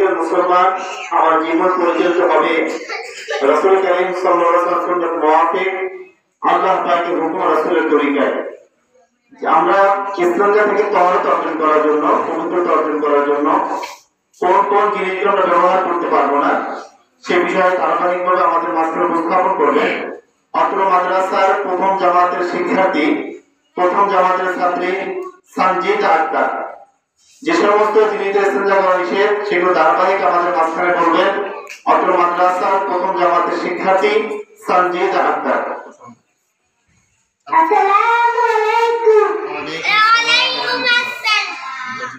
একজন মুসলমান আমার জীবন পরিচালিত হবে রাসূল করিম সাল্লাল্লাহু আলাইহি ওয়াসাল্লামের মুওয়াফিক আল্লাহ পাকের হুকুম রাসূলের তরিকায়। আমরা ইসলামটা থেকে তাওরাত অর্জন করার জন্য, পবিত্রতা অর্জন করার জন্য কোন কোন জিনিসগুলো আমরা ব্যবহার করতে পারবো না সে বিষয়ে ধারাবাহিকভাবে আমাদের মাঝখানে উপস্থাপন করবেন অত্র মাদ্রাসার প্রথম জামাতের শিক্ষার্থী, প্রথম জামাতের ছাত্রী সঞ্জিত আক্তার। যে সমস্ত জিনিস ইসতিনজা করা নিষেধ সেগুলো ধারাবাহিক আমাদের মাঝখানে বলবেন অত্র মাদ্রাসার প্রথম জামাতের শিক্ষার্থী সঞ্জিত আক্তার। আসসালামু আলাইকুম। ওয়া আলাইকুম আসসালাম।